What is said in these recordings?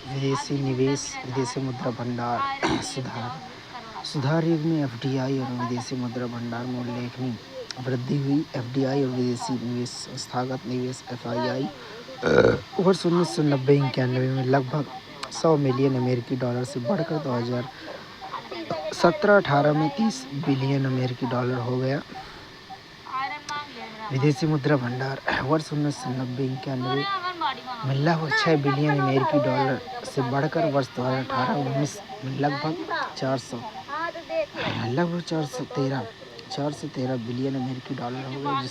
विदेशी निवेश, विदेशी मुद्रा भंडार सुधार। सुधार युग में एफडीआई और विदेशी मुद्रा भंडार में उल्लेखनीय वृद्धि हुई। एफडीआई और विदेशी निवेश संस्थागत निवेश एफआईआई वर्ष 1990-91 में लगभग 100 मिलियन अमेरिकी डॉलर से बढ़कर 2017-18 में 30 बिलियन अमेरिकी डॉलर हो गया। विदेशी मुद्रा भंडार वर्ष 1990-91 में लगभग 6 बिलियन अमेरिकी डॉलर से बढ़कर वर्ष 2018-19 में लगभग 413 बिलियन अमेरिकी डॉलर हो गए,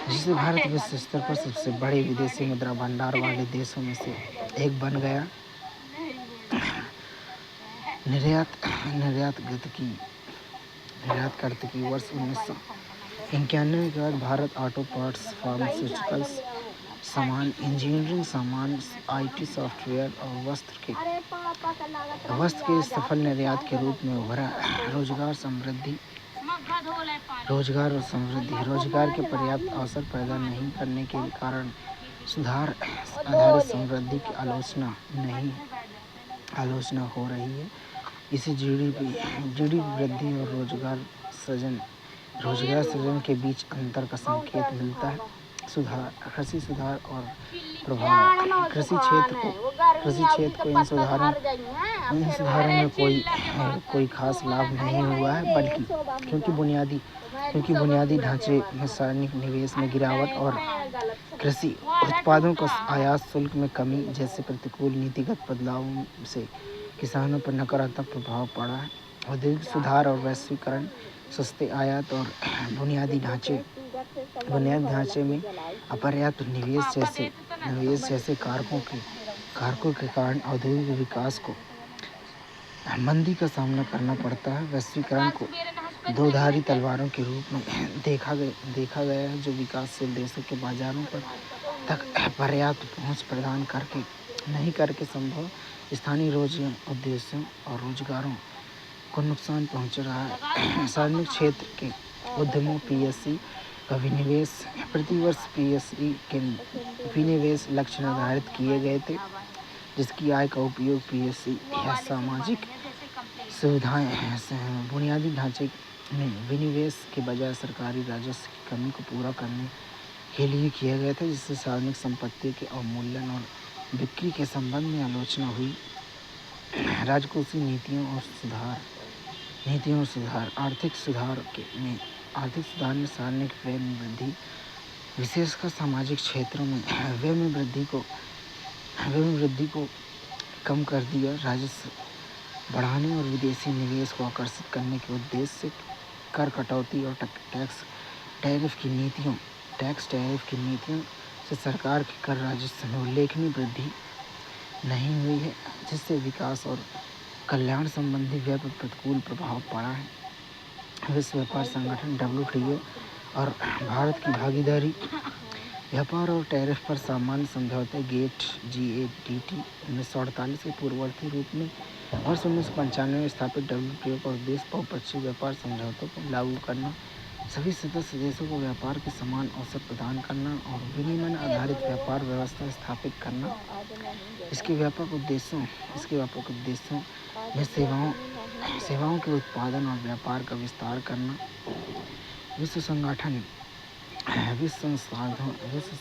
जिससे भारत विश्व स्तर पर सबसे बड़े विदेशी मुद्रा भंडार वाले देशों में से एक बन गया। निर्यात कर्तकी वर्ष 1991 के बाद भारत ऑटो पार्ट्स, फार्मास्यूटिकल्स सामान, इंजीनियरिंग सामान, आईटी सॉफ्टवेयर और वस्त्र के सफल निर्यात के रूप में उभरा। रोजगार के पर्याप्त अवसर पैदा नहीं करने के कारण सुधार आधारित समृद्धि की आलोचना हो रही है। इसे जीडीपी वृद्धि और रोजगार सृजन के बीच अंतर का संकेत मिलता है। कृषि सुधार और प्रभाव। कृषि क्षेत्र को इन सुधारों में कोई खास लाभ नहीं हुआ है, बल्कि क्योंकि बुनियादी ढांचे में सार्वजनिक निवेश में गिरावट और कृषि उत्पादों का आयात शुल्क में कमी जैसे प्रतिकूल नीतिगत बदलावों से किसानों पर नकारात्मक प्रभाव पड़ा है। औद्योगिक सुधार और वैश्वीकरण, सस्ते आयात और बुनियादी ढांचे में अपर्याप्त निवेश जैसे कारकों के कारण औद्योगिक विकास को मंदी का सामना करना पड़ता है। वैश्वीकरण को दो-धारी तलवारों के रूप में देखा गया है, जो विकासशील देशों के बाजारों तक पर्याप्त पहुंच प्रदान नहीं करके संभव स्थानीय उद्देश्यों और रोजगारों को नुकसान पहुंच रहा है। सार्वजनिक क्षेत्र के उद्यमों पीएसयू का विनिवेश प्रतिवर्ष पीएसयू के विनिवेश लक्ष्य निर्धारित किए गए थे, जिसकी आय का उपयोग पीएसयू या सामाजिक सुविधाएं बुनियादी ढांचे में विनिवेश के बजाय सरकारी राजस्व की कमी को पूरा करने के लिए किया गया था, जिससे सार्वजनिक संपत्ति के अवमूल्यन और बिक्री के संबंध में आलोचना हुई। राजकोषीय नीतियों और सुधार। आर्थिक सुधार में सार्वजनिक व्यय में वृद्धि, विशेषकर सामाजिक क्षेत्रों में व्यय में वृद्धि को कम कर दिया। राजस्व बढ़ाने और विदेशी निवेश को आकर्षित करने के उद्देश्य से कर कटौती और टैक्स टैरिफ की नीतियों से सरकार के कर राजस्व में उल्लेखनीय वृद्धि नहीं हुई है, जिससे विकास और कल्याण संबंधी व्यय पर प्रतिकूल प्रभाव पड़ा है। विश्व व्यापार संगठन WTO और भारत की भागीदारी व्यापार और टैरिफ पर सामान्य समझौते GATT 1948 के पूर्ववर्ती रूप में वर्ष 1995 में स्थापित WTO का उद्देश्य बहुपक्षीय व्यापार समझौतों को लागू करना, सभी सदस्य देशों को व्यापार के समान अवसर प्रदान करना और विनियमन आधारित व्यापार व्यवस्था स्थापित करना। इसके व्यापक उद्देश्यों में सेवाओं के उत्पादन और व्यापार का विस्तार करना, विश्व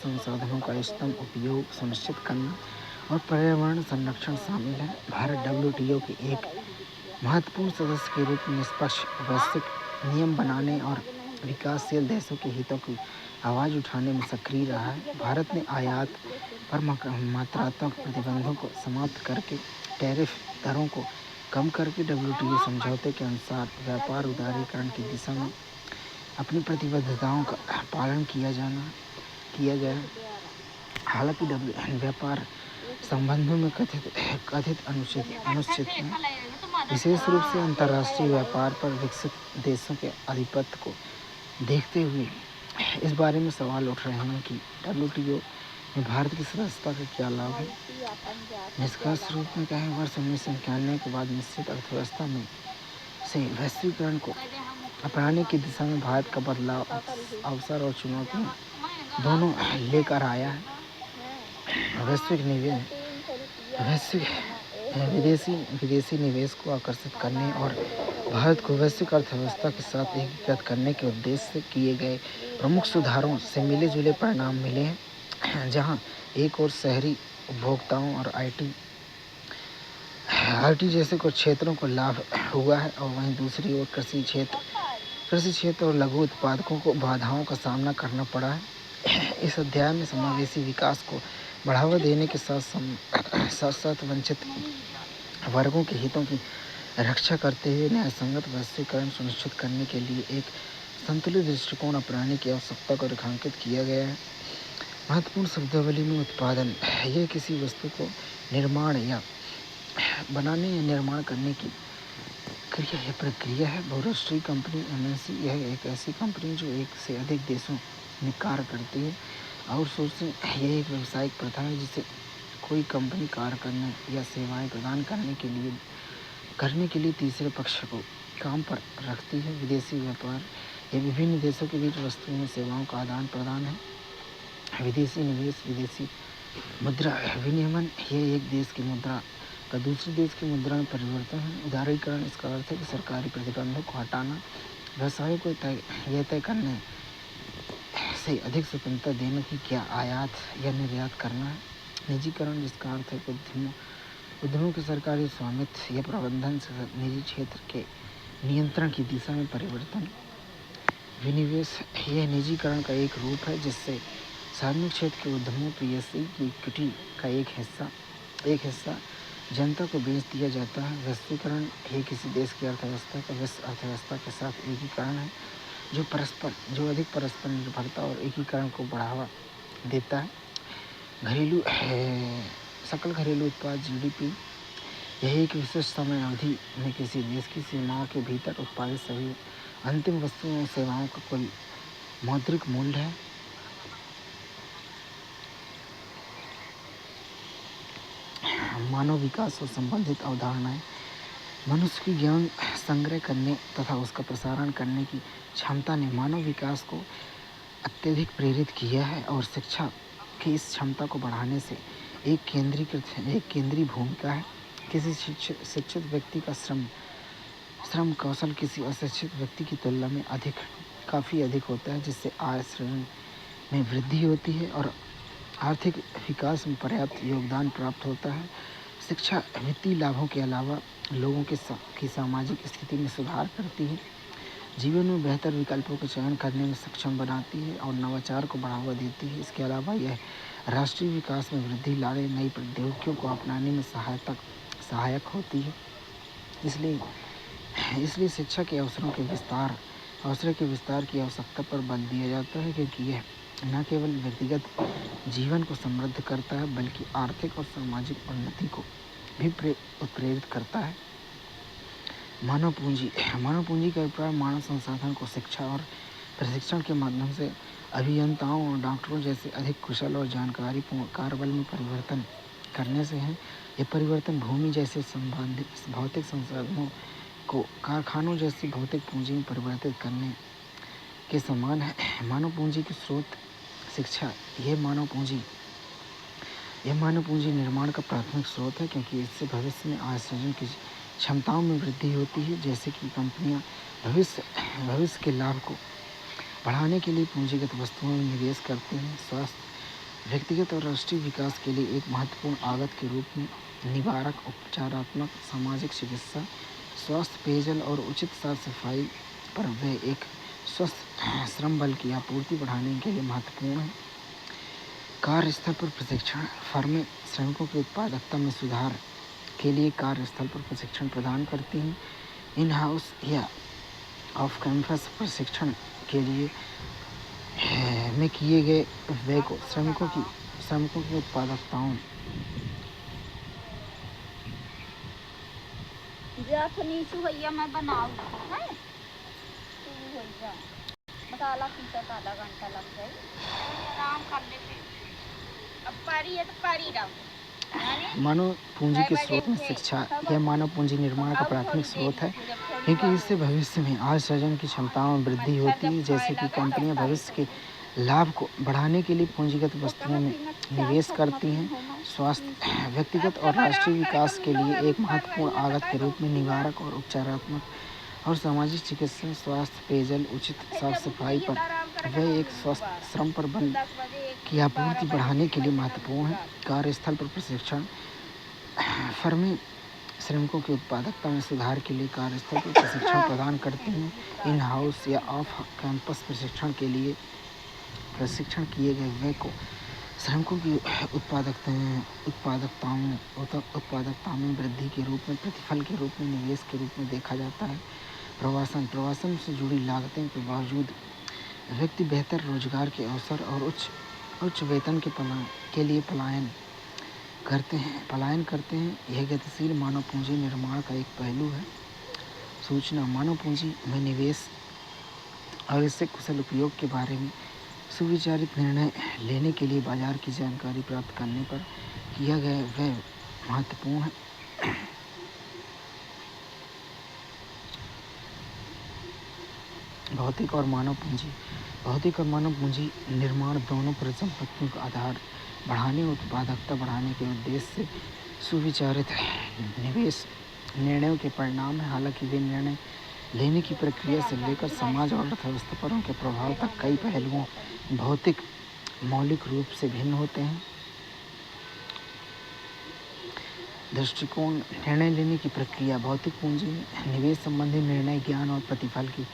संसाधनों का इष्टतम उपयोग सुनिश्चित करना और पर्यावरण संरक्षण शामिल है। भारत WTO के एक महत्वपूर्ण सदस्य के रूप में निष्पक्ष वैश्विक नियम बनाने और विकासशील देशों के हितों की आवाज उठाने में सक्रिय रहा है। भारत ने आयात पर मात्रात्मक प्रतिबंधों को समाप्त करके टैरिफ दरों को कम करके WTO समझौते के अनुसार व्यापार उदारीकरण की दिशा में अपनी प्रतिबद्धताओं का पालन किया गया। हालांकि व्यापार संबंधों में कथित अनुचितताएं, विशेष रूप से अंतर्राष्ट्रीय व्यापार पर विकसित देशों के आधिपत्य को देखते हुए इस बारे में सवाल उठ रहे हैं कि WTO में भारत की सदस्यता का क्या लाभ है। निष्कर्ष रूप में कहें, वर्ष 1991 के बाद निश्चित अर्थव्यवस्था में से वैश्वीकरण को अपनाने की दिशा में भारत का बदलाव अवसर और चुनौतियाँ दोनों लेकर आया है। वैश्विक निवेश वैश्विक विदेशी विदेशी निवेश को आकर्षित करने और भारत को वैश्विक अर्थव्यवस्था के साथ एकीकृत करने के उद्देश्य से किए गए प्रमुख सुधारों से मिले जुले परिणाम मिले हैं, जहां एक और शहरी उपभोक्ताओं और आईटी जैसे कुछ क्षेत्रों को लाभ हुआ है और वहीं दूसरी ओर कृषि क्षेत्र और लघु उत्पादकों को बाधाओं का सामना करना पड़ा है। इस अध्याय में समावेशी विकास को बढ़ावा देने के साथ साथ वंचित वर्गों के हितों की रक्षा करते हुए न्यायसंगत वैश्वीकरण सुनिश्चित करने के लिए एक संतुलित दृष्टिकोण अपनाने की आवश्यकता को रेखांकित किया गया है। महत्वपूर्ण शब्दावली में उत्पादन यह किसी वस्तु को निर्माण या बनाने या निर्माण करने की क्रिया या प्रक्रिया है। बहुराष्ट्रीय कंपनी एमएनसी यह एक ऐसी कंपनी जो एक से अधिक देशों में कार्य करती है। आउटसोर्सिंग यह एक व्यावसायिक प्रथा है जिसे कोई कंपनी कार्य करने या सेवाएं प्रदान करने के लिए तीसरे पक्ष को काम पर रखती है। विदेशी व्यापार यह विभिन्न देशों के बीच वस्तुओं और सेवाओं का आदान प्रदान है। विदेशी निवेश विदेशी मुद्रा विनियमन यह एक देश की मुद्रा का दूसरे देश की मुद्रा में परिवर्तन है। उदारीकरण इसका अर्थ है कि सरकारी प्रतिबंधों को हटाना, व्यवसायों को यह तय करने से अधिक स्वतंत्रता देने की क्या आयात या निर्यात करना है। निजीकरण जिसका अर्थ है कि उद्यमों के सरकारी स्वामित्व या प्रबंधन से निजी क्षेत्र के नियंत्रण की दिशा में परिवर्तन। विनिवेश यह निजीकरण का एक रूप है जिससे सार्वजनिक क्षेत्र के उद्यमों पीएसयू की इक्विटी का एक हिस्सा जनता को बेच दिया जाता है। वैश्वीकरण यह किसी देश की अर्थव्यवस्था का विश्व अर्थव्यवस्था के साथ एकीकरण है जो अधिक परस्पर निर्भरता और एकीकरण को बढ़ावा देता है। सकल घरेलू उत्पाद जीडीपी यह एक विशिष्ट समय अवधि में किसी देश की सीमाओं के भीतर उत्पादित सभी अंतिम वस्तुओं और सेवाओं का कुल मौद्रिक मूल्य है। मानव विकास और संबंधित अवधारणाएं मनुष्य की ज्ञान संग्रह करने तथा उसका प्रसारण करने की क्षमता ने मानव विकास को अत्यधिक प्रेरित किया है और शिक्षा की इस क्षमता को बढ़ाने से एक केंद्रीय भूमिका है। किसी शिक्षित व्यक्ति का श्रम कौशल किसी अशिक्षित व्यक्ति की तुलना में काफ़ी अधिक होता है, जिससे आय श्रेणी में वृद्धि होती है और आर्थिक विकास में पर्याप्त योगदान प्राप्त होता है। शिक्षा वित्तीय लाभों के अलावा लोगों की सामाजिक स्थिति में सुधार करती है, जीवन में बेहतर विकल्पों का चयन करने में सक्षम बनाती है और नवाचार को बढ़ावा देती है। इसके अलावा यह राष्ट्रीय विकास में वृद्धि लाने, नई प्रौद्योगिकियों को अपनाने में सहायक होती है। इसलिए शिक्षा के अवसरों के विस्तार की आवश्यकता पर बल दिया जाता है, क्योंकि यह न केवल व्यक्तिगत जीवन को समृद्ध करता है बल्कि आर्थिक और सामाजिक उन्नति को भी प्रेरित करता है। मानव पूंजी का अभिप्राय मानव संसाधन को शिक्षा और प्रशिक्षण के माध्यम से अभियंताओं और डॉक्टरों जैसे अधिक कुशल और जानकारीपूर्ण कार्यबल में परिवर्तन करने से है। ये परिवर्तन भूमि जैसे संबंधित भौतिक संसाधनों को कारखानों जैसी भौतिक पूंजी में परिवर्तित करने के समान है। मानव पूंजी के स्रोत शिक्षा यह मानव पूंजी निर्माण का प्राथमिक स्रोत है, क्योंकि इससे भविष्य में आय सृजन की क्षमताओं में वृद्धि होती है। जैसे कि कंपनियां भविष्य के लाभ को बढ़ाने के लिए पूंजीगत वस्तुओं में निवेश करते हैं। स्वास्थ्य व्यक्तिगत और राष्ट्रीय विकास के लिए एक महत्वपूर्ण आगत के रूप में निवारक, उपचारात्मक, सामाजिक चिकित्सा, स्वास्थ्य, पेयजल और उचित साफ सफाई पर वे एक स्वस्थ श्रम बल की आपूर्ति बढ़ाने के लिए महत्वपूर्ण है। कार्यस्थल पर प्रशिक्षण फर्में श्रमिकों की उत्पादकता में सुधार के लिए कार्यस्थल पर प्रशिक्षण प्रदान करती हैं। इन हाउस या ऑफ कैंपस प्रशिक्षण के लिए में किए गए व्यय को श्रमिकों की उत्पादकताओं मैं बनाऊँ मसाला पीसा का आधा घंटा लग जाए, आराम कर लेते। अब पारी है तो पारी डाल। मानव पूंजी के स्रोत में शिक्षा यह मानव पूंजी निर्माण का प्राथमिक स्रोत है। क्योंकि इससे भविष्य में आय सृजन की क्षमताओं में वृद्धि होती है। जैसे कि कंपनियां भविष्य के लाभ को बढ़ाने के लिए पूंजीगत वस्तुओं में निवेश करती हैं। स्वास्थ्य व्यक्तिगत और राष्ट्रीय विकास के लिए एक महत्वपूर्ण आगत के रूप में निवारक और उपचारात्मक और सामाजिक चिकित्सा, स्वास्थ्य, पेयजल, उचित साफ सफाई पर वह एक स्वस्थ श्रम पर बल की आपूर्ति बढ़ाने के लिए महत्वपूर्ण है। कार्यस्थल पर प्रशिक्षण फर्में श्रमिकों की उत्पादकता में सुधार के लिए कार्यस्थल पर प्रशिक्षण प्रदान करती हैं। इन हाउस या ऑफ कैंपस प्रशिक्षण के लिए प्रशिक्षण किए गए व्यय को श्रमिकों की उत्पादकता में वृद्धि के रूप में, प्रतिफल के रूप में, निवेश के रूप में देखा जाता है। प्रवासन से जुड़ी लागतें के बावजूद व्यक्ति बेहतर रोजगार के अवसर और उच्च वेतन के लिए पलायन करते हैं। यह गतिशील मानव पूंजी निर्माण का एक पहलू है। सूचना मानव पूंजी में निवेश और इससे कुशल उपयोग के बारे में सुविचारित निर्णय लेने के लिए बाजार की जानकारी प्राप्त करने पर किया गया व्यय महत्वपूर्ण है। भौतिक और मानव पूंजी निर्माण दोनों परिसंपत्तियों का आधार बढ़ाने और उत्पादकता बढ़ाने के उद्देश्य से सुविचारित निवेश निर्णयों के परिणाम है। हालांकि वे निर्णय लेने की प्रक्रिया से लेकर समाज और अर्थव्यवस्था पर उनके प्रभाव तक कई पहलुओं भौतिक मौलिक रूप से भिन्न होते हैं। दृष्टिकोण निर्णय लेने की प्रक्रिया भौतिक पूंजी में निवेश संबंधी निर्णय ज्ञान और प्रतिफल की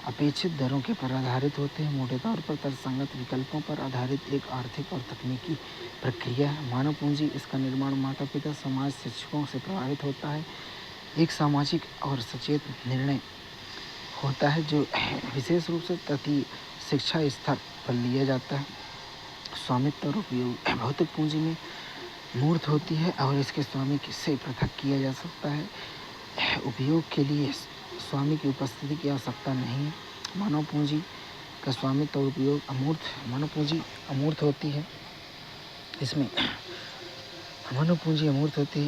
अपेक्षित दरों के पर आधारित होते हैं। मोटे तौर पर तर्कसंगत विकल्पों पर आधारित एक आर्थिक और तकनीकी प्रक्रिया है। मानव पूंजी इसका निर्माण माता पिता, समाज, शिक्षकों से प्रभावित होता है। एक सामाजिक और सचेत निर्णय होता है जो विशेष रूप से तृतीय शिक्षा स्तर पर लिया जाता है। स्वामित्व और उपयोग भौतिक पूंजी में मूर्त होती है और इसके स्वामी से पृथक किया जा सकता है। उपयोग के लिए स्वामी की उपस्थिति की आवश्यकता नहीं है। मानव पूंजी का स्वामित्व और उपयोग मानव पूंजी अमूर्त होती है।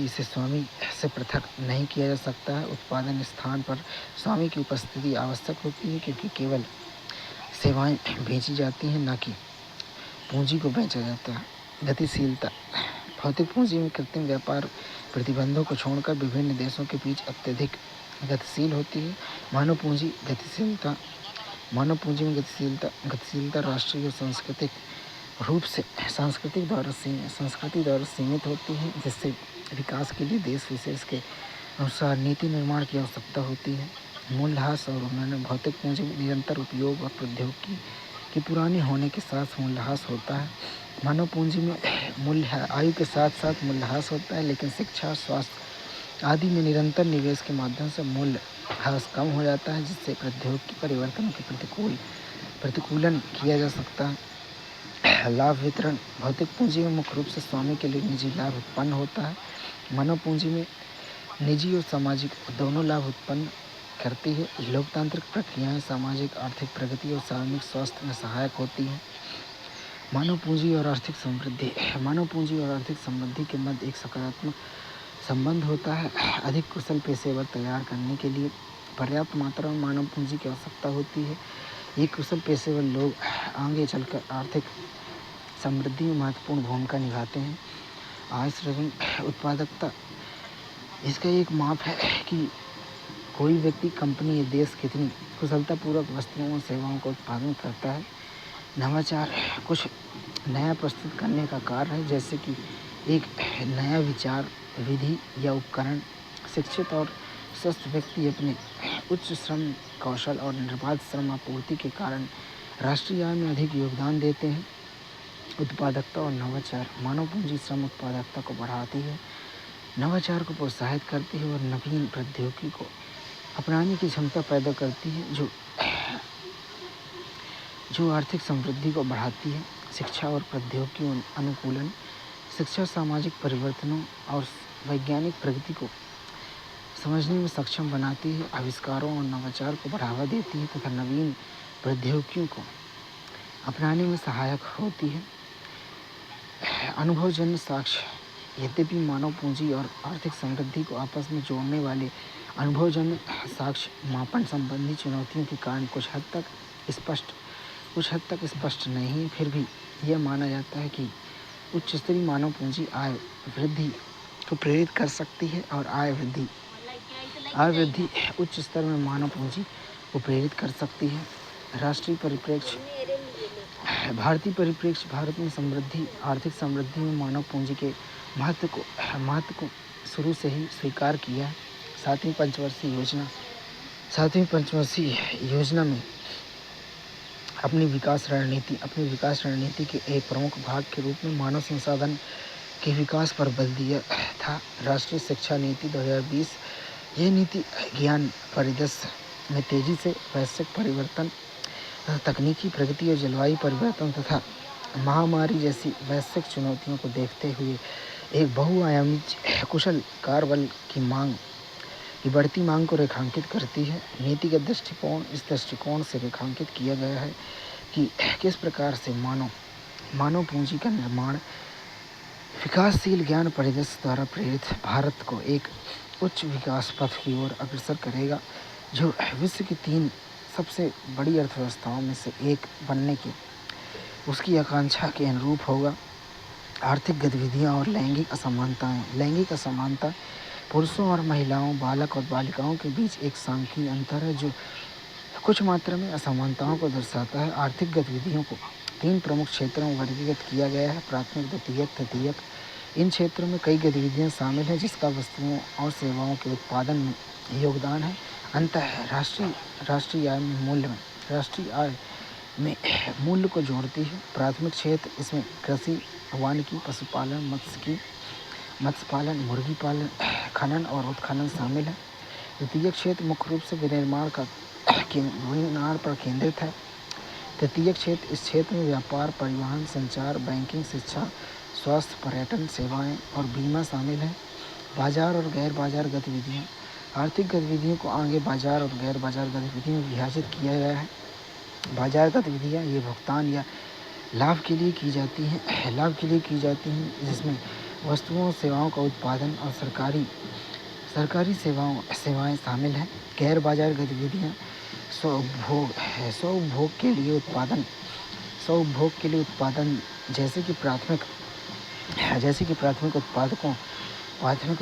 इसे स्वामी से पृथक नहीं किया जा सकता है। उत्पादन स्थान पर स्वामी की उपस्थिति आवश्यक होती है क्योंकि केवल सेवाएं बेची जाती हैं, न कि पूंजी को बेचा जाता है। गतिशीलता भौतिक पूंजी में कृत्रिम व्यापार प्रतिबंधों को छोड़कर विभिन्न देशों के बीच अत्यधिक गतिशील होती है। मानव पूंजी में गतिशीलता राष्ट्रीय और सांस्कृतिक रूप से संस्कृति द्वारा सीमित होती है, जिससे विकास के लिए देश विशेष के अनुसार नीति निर्माण की आवश्यकता होती है। मूल्यह्रास और उन्नयन भौतिक पूंजी में निरंतर उपयोग और प्रौद्योगिकी की पुरानी होने के साथ मूल्यह्रास होता है। मानव पूंजी में आयु के साथ साथ मूल्यह्रास होता है, लेकिन शिक्षा, स्वास्थ्य आदि में निरंतर निवेश के माध्यम से मूल्यह्रास कम हो जाता है, जिससे प्रौद्योगिकी परिवर्तनों के प्रतिकूलन किया जा सकता है। लाभ वितरण भौतिक पूंजी में मुख्य रूप से स्वामी के लिए निजी लाभ उत्पन्न होता है। मानव पूंजी में निजी और सामाजिक दोनों लाभ उत्पन्न करती है। लोकतांत्रिक प्रक्रियाएं सामाजिक आर्थिक प्रगति और सार्वजनिक स्वास्थ्य में सहायक होती हैं। मानव पूंजी और आर्थिक समृद्धि के मध्य एक सकारात्मक संबंध होता है। अधिक कुशल पेशेवर तैयार करने के लिए पर्याप्त मात्रा में मानव पूंजी की आवश्यकता होती है। ये कुशल पेशेवर लोग आगे चलकर आर्थिक समृद्धि में महत्वपूर्ण भूमिका निभाते हैं। आय सृजन उत्पादकता इसका एक माप है कि कोई व्यक्ति, कंपनी या देश कितनी कुशलतापूर्वक वस्तुओं और सेवाओं का उत्पादन करता है। नवाचार कुछ नया प्रस्तुत करने का कार्य है, जैसे कि एक नया विचार, विधि या उपकरण। शिक्षित और स्वस्थ व्यक्ति अपने उच्च श्रम कौशल और निर्बाध श्रम आपूर्ति के कारण राष्ट्रीय आय में अधिक योगदान देते हैं। उत्पादकता और नवाचार मानव पूंजी श्रम उत्पादकता को बढ़ाती है, नवाचार को प्रोत्साहित करती है और नवीन प्रौद्योगिकी को अपनाने की क्षमता पैदा करती है, जो आर्थिक समृद्धि को बढ़ाती है। शिक्षा और प्रौद्योगिकी अनुकूलन शिक्षा सामाजिक परिवर्तनों और वैज्ञानिक प्रगति को समझने में सक्षम बनाती है, आविष्कारों और नवाचार को बढ़ावा देती है तथा नवीन प्रौद्योगिकियों को अपनाने में सहायक होती है। अनुभवजन्य साक्ष्य यद्यपि मानव पूंजी और आर्थिक समृद्धि को आपस में जोड़ने वाले अनुभवजन्य साक्ष्य मापन संबंधी चुनौतियों के कारण कुछ हद तक स्पष्ट नहीं है। फिर भी यह माना जाता है कि उच्च स्तरीय मानव पूंजी आय वृद्धि को प्रेरित कर सकती है और आय वृद्धि उच्च स्तर में मानव पूंजी को प्रेरित कर सकती है। राष्ट्रीय परिप्रेक्ष्य भारतीय परिप्रेक्ष्य भारत में आर्थिक समृद्धि में मानव पूंजी के महत्व को शुरू से ही स्वीकार किया है। सातवीं पंचवर्षीय योजना में अपनी विकास रणनीति के एक प्रमुख भाग के रूप में मानव संसाधन के विकास पर बल दिया था। राष्ट्रीय शिक्षा नीति 2020 यह नीति ज्ञान परिदृश्य में तेजी से वैश्विक परिवर्तन, तकनीकी प्रगति और जलवायु परिवर्तन तथा महामारी जैसी वैश्विक चुनौतियों को देखते हुए एक बहुआयामी कुशल कार्यबल की बढ़ती मांग को रेखांकित करती है। नीतिगत दृष्टिकोण इस दृष्टिकोण से रेखांकित किया गया है कि किस प्रकार से मानव पूंजी का निर्माण विकासशील ज्ञान परिदृश्य द्वारा प्रेरित भारत को एक उच्च विकास पथ की ओर अग्रसर करेगा, जो विश्व की 3 सबसे बड़ी अर्थव्यवस्थाओं में से एक बनने की उसकी आकांक्षा के अनुरूप होगा। आर्थिक गतिविधियां और लैंगिक असमानता पुरुषों और महिलाओं, बालक और बालिकाओं के बीच एक सांख्यिकीय अंतर है जो कुछ मात्रा में असमानताओं को दर्शाता है। आर्थिक गतिविधियों को 3 प्रमुख क्षेत्रों में वर्गीकृत किया गया है: प्राथमिक, द्वितीयक, तृतीयक। इन क्षेत्रों में कई गतिविधियां शामिल हैं जिसका वस्तुओं और सेवाओं के उत्पादन में योगदान है। अंततः राष्ट्रीय आय में मूल्य को जोड़ती है। प्राथमिक क्षेत्र, इसमें कृषि, वानिकी, पशुपालन, मत्स्य पालन, मुर्गी पालन, खनन और उत्खनन शामिल है। द्वितीयक क्षेत्र मुख्य रूप से विनिर्माण पर केंद्रित है। तृतीयक क्षेत्र, इस क्षेत्र में व्यापार, परिवहन, संचार, बैंकिंग, शिक्षा, स्वास्थ्य, पर्यटन सेवाएं और बीमा शामिल है। बाजार और गैर बाजार गतिविधियां। आर्थिक गतिविधियों को आगे बाजार और गैर बाजार गतिविधियों में विभाजित किया गया है। बाजार गतिविधियां ये भुगतान या लाभ के लिए की जाती हैं जिसमें वस्तुओं और सेवाओं का उत्पादन और सरकारी सेवाएं शामिल हैं। गैर बाजार गतिविधियां स्वउपभोग के लिए उत्पादन जैसे कि प्राथमिक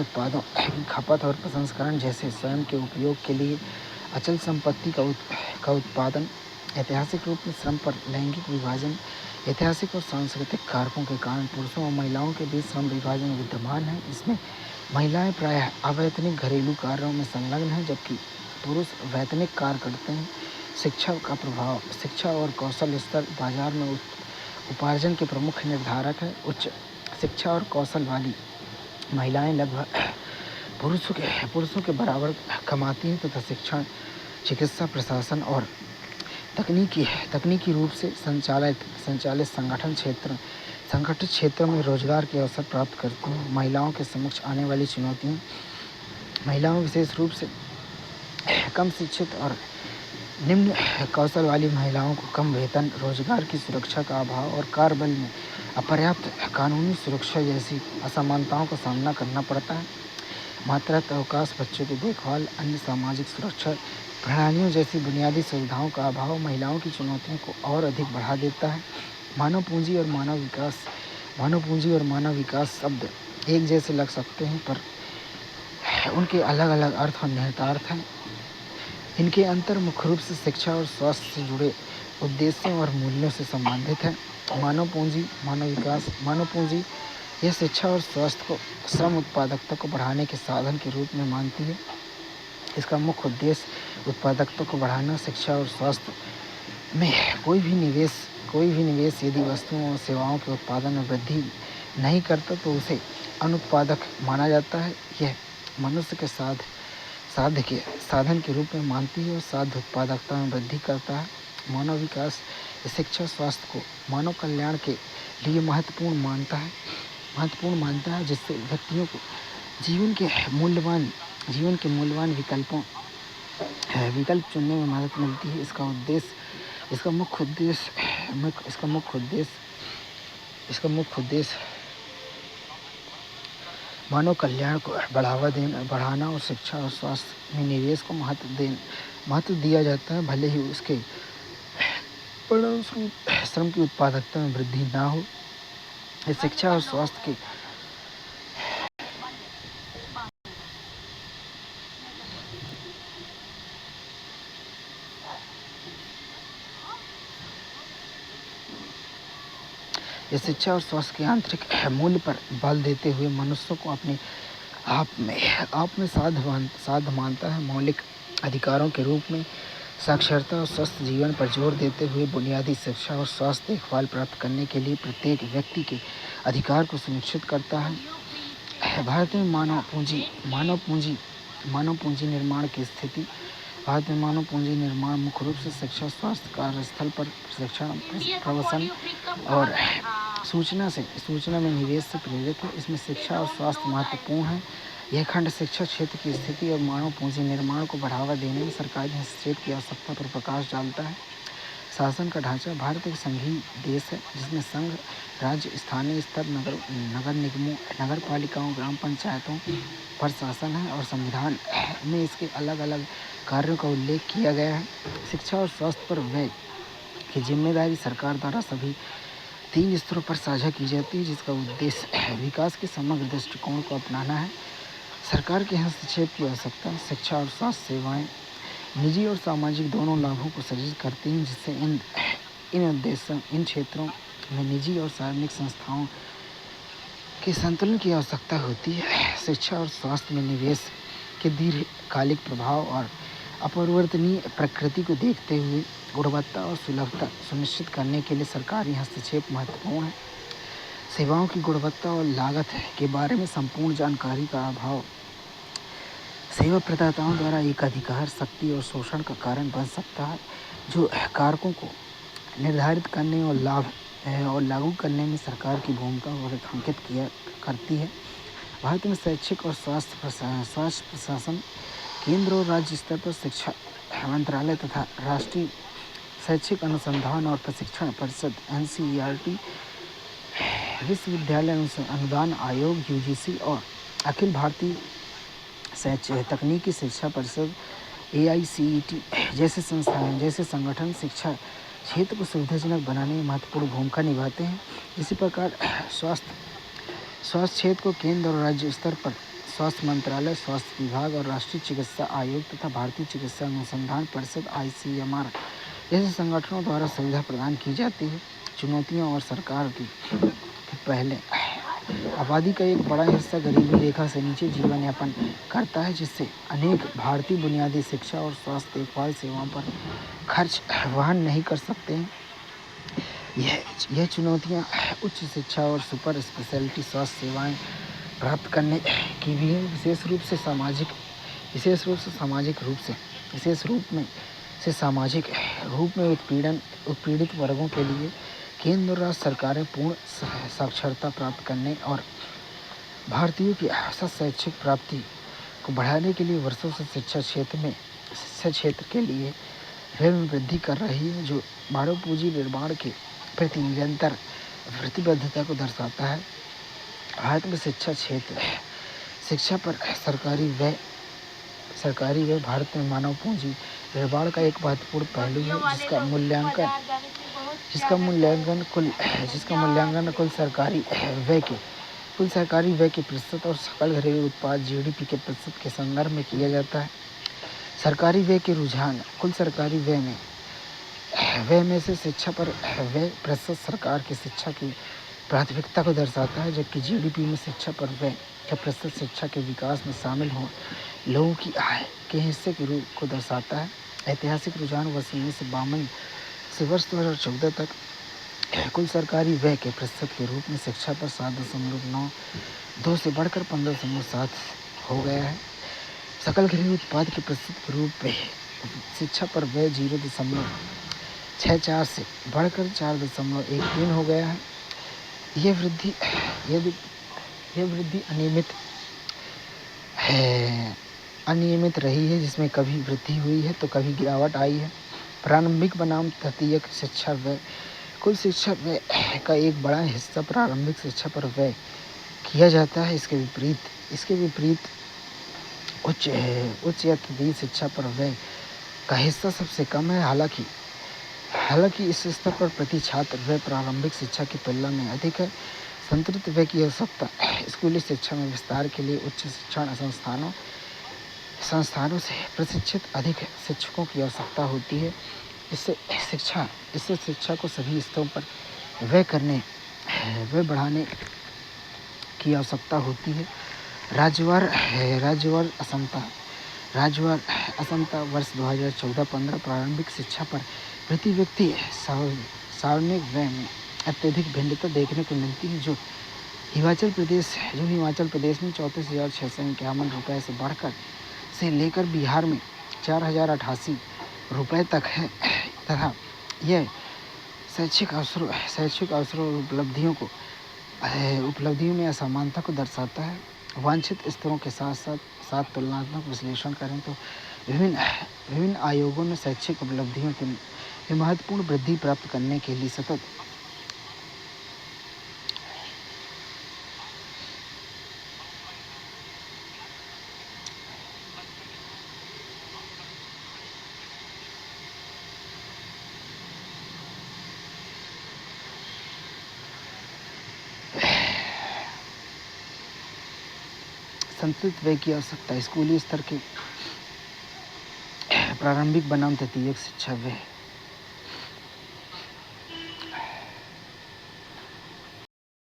उत्पादों की खपत और प्रसंस्करण जैसे स्वयं के उपयोग के लिए अचल संपत्ति का उत्पादन। ऐतिहासिक रूप में श्रम पर लैंगिक विभाजन। ऐतिहासिक और सांस्कृतिक कारकों के कारण पुरुषों और महिलाओं के बीच श्रम विभाजन विद्यमान है। इसमें महिलाएं प्रायः अवैतनिक घरेलू कार्यों में संलग्न हैं जबकि पुरुष वैतनिक कार्य करते हैं। शिक्षा का प्रभाव। शिक्षा और कौशल स्तर बाजार में उपार्जन के प्रमुख निर्धारक है। उच्च शिक्षा और कौशल वाली महिलाएं लगभग पुरुषों के बराबर कमाती हैं तथा शिक्षण, चिकित्सा, प्रशासन और तकनीकी रूप से संचालित संगठित क्षेत्रों में रोजगार के अवसर प्राप्त करती हैं। महिलाओं के समक्ष आने वाली चुनौतियां। महिलाओं, विशेष रूप से कम शिक्षित और निम्न कौशल वाली महिलाओं को कम वेतन, रोजगार की सुरक्षा का अभाव और कार्यबल में अपर्याप्त कानूनी सुरक्षा जैसी असमानताओं का सामना करना पड़ता है। मातृत्व अवकाश, बच्चों की देखभाल, अन्य सामाजिक सुरक्षा प्रणालियों जैसी बुनियादी सुविधाओं का अभाव महिलाओं की चुनौतियों को और अधिक बढ़ा देता है। मानव पूंजी और मानव विकास शब्द एक जैसे लग सकते हैं पर उनके अलग अलग अर्थ और निहितार्थ हैं। इनके अंतर मुख्य रूप से शिक्षा और स्वास्थ्य से जुड़े उद्देश्यों और मूल्यों से संबंधित है। मानव पूंजी यह शिक्षा और स्वास्थ्य को श्रम उत्पादकता को बढ़ाने के साधन के रूप में मानती है। इसका मुख्य उद्देश्य उत्पादकता को बढ़ाना। शिक्षा और स्वास्थ्य में कोई भी निवेश यदि वस्तुओं और सेवाओं के उत्पादन में वृद्धि नहीं करता तो उसे अनुत्पादक माना जाता है। यह मनुष्य के साधन के रूप में मानती है और साध्य उत्पादकता में वृद्धि करता है। मानव विकास शिक्षा स्वास्थ्य को मानव कल्याण के लिए महत्वपूर्ण मानता है जिससे व्यक्तियों को जीवन के मूल्यवान विकल्प चुनने में मदद मिलती है। इसका मुख्य उद्देश्य मानव कल्याण को बढ़ाना और शिक्षा और स्वास्थ्य में निवेश को महत्व दिया जाता है, भले ही उसके परिणामस्वरूप श्रम की उत्पादकता में वृद्धि ना हो। इस शिक्षा और स्वास्थ्य के शिक्षा और स्वास्थ्य के आंतरिक मूल्य पर बल देते हुए मनुष्य को अपने आप में साध मानता है। मौलिक अधिकारों के रूप में साक्षरता और स्वस्थ जीवन पर जोर देते हुए बुनियादी शिक्षा और स्वास्थ्य देखभाल प्राप्त करने के लिए प्रत्येक व्यक्ति के अधिकार को सुनिश्चित करता है। भारत में मानव पूंजी निर्माण की स्थिति। भारत में मानव पूंजी निर्माण मुख्य रूप से शिक्षा, स्वास्थ्य, कार्यस्थल पर प्रशिक्षण, प्रवसन और सूचना में निवेश से प्रेरित है। इसमें शिक्षा और स्वास्थ्य महत्वपूर्ण है। यह खंड शिक्षा क्षेत्र की स्थिति और मानव पूंजी निर्माण को बढ़ावा देने में सरकारी हस्तक्षेप की आवश्यकता पर प्रकाश डालता है। शासन का ढांचा। भारत एक संघीय देश है जिसमें संघ, राज्य, स्थानीय स्तर, नगर निगमों, नगर पालिकाओं, ग्राम पंचायतों पर शासन है और संविधान में इसके अलग अलग कार्यों का उल्लेख किया गया है। शिक्षा और स्वास्थ्य पर व्यय की जिम्मेदारी सरकार द्वारा सभी 3 स्तरों पर साझा की जाती है, जिसका उद्देश्य विकास के समग्र दृष्टिकोण को अपनाना है। सरकार के हस्तक्षेप की आवश्यकता। शिक्षा और स्वास्थ्य सेवाएं निजी और सामाजिक दोनों लाभों को सृजित करती हैं, जिससे इन क्षेत्रों में निजी और सार्वजनिक संस्थाओं के संतुलन की आवश्यकता होती है। शिक्षा और स्वास्थ्य में निवेश के दीर्घकालिक प्रभाव और अपरिवर्तनीय प्रकृति को देखते हुए गुणवत्ता और सुलभता सुनिश्चित करने के लिए सरकारी हस्तक्षेप महत्वपूर्ण है। सेवाओं की गुणवत्ता और लागत के बारे में संपूर्ण जानकारी का अभाव सेवा प्रदाताओं द्वारा एकाधिकार, शक्ति और शोषण का कारण बन सकता है, जो कारकों को निर्धारित करने और लागू करने में सरकार की भूमिका को रेखांकित करती है। भारत में शैक्षिक और स्वास्थ्य प्रशासन केंद्र और राज्य स्तर पर शिक्षा मंत्रालय तथा राष्ट्रीय शैक्षिक अनुसंधान और प्रशिक्षण परिषद NCERT, विश्वविद्यालय अनुदान आयोग UGC और अखिल भारतीय तकनीकी शिक्षा परिषद AICTE जैसे संगठन शिक्षा क्षेत्र को सुविधाजनक बनाने में महत्वपूर्ण भूमिका निभाते हैं। इसी प्रकार स्वास्थ्य क्षेत्र को केंद्र और राज्य स्तर पर स्वास्थ्य मंत्रालय, स्वास्थ्य विभाग और राष्ट्रीय चिकित्सा आयोग तथा भारतीय चिकित्सा अनुसंधान परिषद ICMR जैसे संगठनों द्वारा सुविधा प्रदान की जाती है। चुनौतियां और सरकार की पहले आबादी का एक बड़ा हिस्सा गरीबी रेखा से नीचे जीवन यापन करता है, जिससे अनेक भारतीय बुनियादी शिक्षा और स्वास्थ्य देखभाल सेवाओं पर खर्च वहन नहीं कर सकते हैं। यह चुनौतियां उच्च शिक्षा और सुपर स्पेशलिटी स्वास्थ्य सेवाएं प्राप्त करने की भी है, विशेष रूप से सामाजिक रूप में उत्पीड़ित वर्गों के लिए। केंद्र और राज्य सरकारें पूर्ण साक्षरता प्राप्त करने और भारतीयों की औसत शैक्षिक प्राप्ति को बढ़ाने के लिए वर्षों से शिक्षा क्षेत्र के लिए व्यय में वृद्धि कर रही है, जो मानव पूंजी निर्माण के प्रति निरंतर प्रतिबद्धता को दर्शाता है। भारत में शिक्षा पर सरकारी व्यय भारत में मानव पूंजी निर्माण का एक महत्वपूर्ण पहलू है, जिसका मूल्यांकन कुल सरकारी व्यय के प्रतिशत और सकल घरेलू उत्पाद GDP के प्रतिशत के संदर्भ में किया जाता है। सरकारी व्यय के रुझान। कुल सरकारी व्यय में से शिक्षा पर व्यय प्रतिशत सरकार की शिक्षा की प्राथमिकता को दर्शाता है, जबकि GDP में शिक्षा पर व्यय का प्रतिशत शिक्षा के विकास में शामिल लोगों की आय के हिस्से के रूप को दर्शाता है। ऐतिहासिक रुझान वर्ष 1952 से वर्ष 2014 तक कुल सरकारी व्यय के प्रतिशत के रूप में शिक्षा पर 7.92 से बढ़कर 15.7 हो गया है। सकल घरेलू उत्पाद के प्रतिशत के रूप में शिक्षा पर व्यय 0.64 से बढ़कर 4.13 हो गया है। यह वृद्धि अनियमित रही है, जिसमें कभी वृद्धि हुई है तो कभी गिरावट आई है। प्रारंभिक बनाम तृतीयक शिक्षा व्यय। कुल शिक्षा व्यय का एक बड़ा हिस्सा प्रारंभिक शिक्षा पर व्यय किया जाता है। इसके विपरीत उच्च या तृतीय शिक्षा पर व्यय का हिस्सा सबसे कम है। हालांकि इस स्तर पर प्रति छात्र व्यय प्रारंभिक शिक्षा की तुलना में अधिक है। संतुलित व्यय की आवश्यकता स्कूली शिक्षा में विस्तार के लिए उच्च शिक्षण संस्थानों से प्रशिक्षित अधिक शिक्षकों की आवश्यकता होती है। इससे शिक्षा को सभी स्तरों पर व्यय बढ़ाने की आवश्यकता होती है। राज्यवार असमता वर्ष 2014-15 प्रारंभिक शिक्षा पर प्रति व्यक्ति सार्वजनिक व्यय में अत्यधिक भिन्नता देखने को मिलती है, जो हिमाचल प्रदेश में 34,651 रुपये से लेकर बिहार में 4,088 रुपये तक है, तथा यह शैक्षिक अवसरों और उपलब्धियों में असमानता को दर्शाता है। वांछित स्तरों के साथ तुलनात्मक विश्लेषण करें तो विभिन्न आयोगों ने शैक्षिक उपलब्धियों में महत्वपूर्ण वृद्धि प्राप्त करने के लिए सतत संतुलित व्यय की आवश्यकता स्कूली स्तर के प्रारंभिक बनाम तृतीयक शिक्षा व्यय